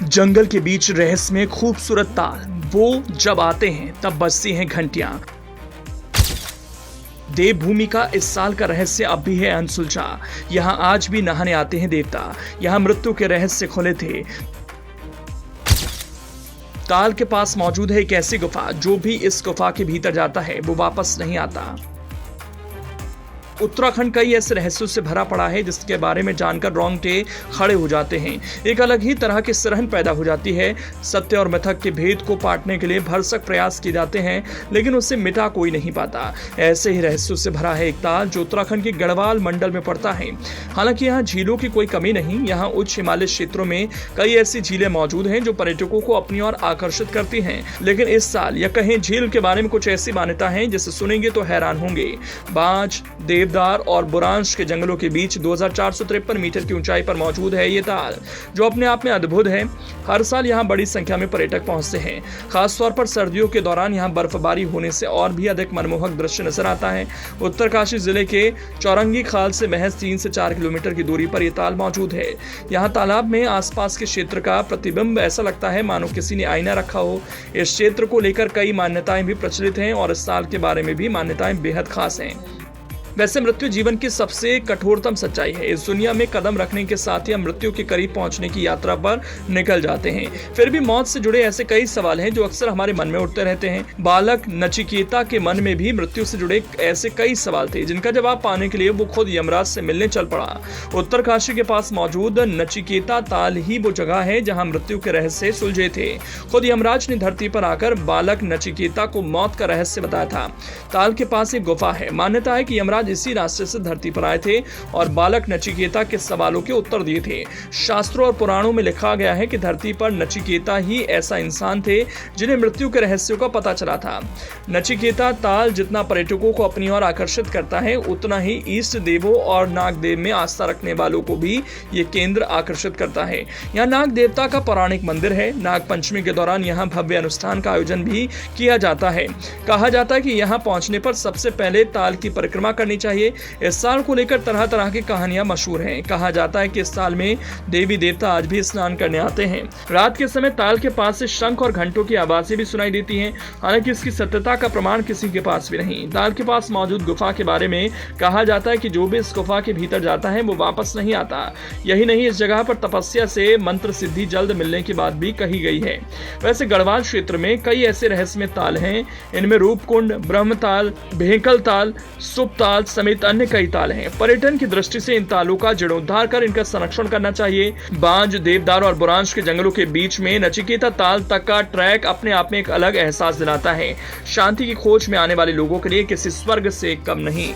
जंगल के बीच रहस्यमय खूबसूरत ताल, वो जब आते हैं तब बजती हैं घंटियां। देवभूमि का इस साल का रहस्य अब भी है अनसुलझा। यहाँ आज भी नहाने आते हैं देवता। यहाँ मृत्यु के रहस्य खुले थे। ताल के पास मौजूद है एक ऐसी गुफा, जो भी इस गुफा के भीतर जाता है वो वापस नहीं आता। उत्तराखंड कई ऐसे रहस्यों से भरा पड़ा है जिसके बारे में जानकर रोंगटे खड़े हो जाते हैं। एक अलग ही तरह की सिरहन पैदा हो जाती है। सत्य और मिथक के भेद को पाटने के लिए भरसक प्रयास किए जाते हैं, लेकिन उसे मिटा कोई नहीं पाता। ऐसे ही रहस्यों से भरा है एक ताल जो उत्तराखंड के गढ़वाल मंडल में पड़ता है। हालांकि यहाँ झीलों की कोई कमी नहीं। यहाँ उच्च हिमालय क्षेत्रों में कई ऐसी झीलें मौजूद हैं जो पर्यटकों को अपनी ओर आकर्षित करती हैं। लेकिन इस साल या कहीं झील के बारे में कुछ ऐसी मान्यता है जिसे सुनेंगे तो हैरान होंगे। बांज, देवदार और बुरांश के जंगलों के बीच 2453 मीटर की ऊंचाई पर मौजूद है ये ताल, जो अपने आप में अद्भुत है। हर साल यहाँ बड़ी संख्या में पर्यटक पहुंचते हैं। खासतौर पर सर्दियों के दौरान यहाँ बर्फबारी होने से और भी अधिक मनमोहक दृश्य नजर आता है। उत्तरकाशी जिले के चौरंगी खाल से महज 3 से 4 किलोमीटर की दूरी पर यह ताल मौजूद है। यहाँ तालाब में आसपास के क्षेत्र का प्रतिबिंब ऐसा लगता है मानो किसी ने आईना रखा हो। इस क्षेत्र को लेकर कई मान्यताएं भी प्रचलित हैं और इस ताल के बारे में भी मान्यताएं बेहद खास हैं। वैसे मृत्यु जीवन की सबसे कठोरतम सच्चाई है। इस दुनिया में कदम रखने के साथ ही हम मृत्यु के करीब पहुंचने की यात्रा पर निकल जाते हैं। फिर भी मौत से जुड़े ऐसे कई सवाल हैं जो अक्सर हमारे मन में उठते रहते हैं। बालक नचिकेता के मन में भी मृत्यु से जुड़े ऐसे कई सवाल थे जिनका जवाब पाने के लिए वो खुद यमराज से मिलने चल पड़ा। उत्तरकाशी के पास मौजूद नचिकेता ताल ही वो जगह है जहाँ मृत्यु के रहस्य सुलझे थे। खुद यमराज ने धरती पर आकर बालक नचिकेता को मौत का रहस्य बताया था। ताल के पास एक गुफा है। मान्यता है कि यमराज इसी रास्ते से धरती पर आए थे और बालक नचिकेता के सवालों के उत्तर दिए थे। शास्त्रों और पुराणों में लिखा गया है कि धरती पर नचिकेता ही ऐसा इंसान थे जिन्हें मृत्यु के रहस्यों का पता चला था। नचिकेता ताल जितना पर्यटकों को अपनी ओर आकर्षित करता है, उतना ही इष्ट देवों और नागदेव में आस्था रखने वालों को भी ये केंद्र आकर्षित करता है। यहाँ नाग देवता का पौराणिक मंदिर है। नाग पंचमी के दौरान यहाँ भव्य अनुष्ठान का आयोजन भी किया जाता है। कहा जाता है कि यहाँ पहुंचने पर सबसे पहले ताल की परिक्रमा करनी चाहिए। इस साल को लेकर तरह तरह की कहानियां मशहूर हैं। कहा जाता है कि इस साल में देवी देवता आज भी स्नान करने आते हैं। रात के समय ताल के पास से शंख और घंटों की आवाजें भी सुनाई देती हैं। हालांकि इसकी सत्यता का प्रमाण किसी के पास भी नहीं। ताल के पास मौजूद गुफा के बारे में कहा जाता है कि जो भी इस गुफा के भीतर जाता है वो वापस नहीं आता। यही नहीं, इस जगह पर तपस्या से मंत्र सिद्धि जल्द मिलने की बात भी कही गई है। वैसे गढ़वाल क्षेत्र में कई ऐसे रहस्यमय ताल हैं। इनमें रूपकुंड, ब्रह्मताल, भेकल ताल, सुपताल समेत अन्य कई ताल हैं। पर्यटन की दृष्टि से इन तालों का जीर्णोद्धार कर इनका संरक्षण करना चाहिए। बांज, देवदार और बुरांश के जंगलों के बीच में नचिकेता ताल तक का ट्रैक अपने आप में एक अलग एहसास दिलाता है। शांति की खोज में आने वाले लोगों के लिए किसी स्वर्ग से कम नहीं।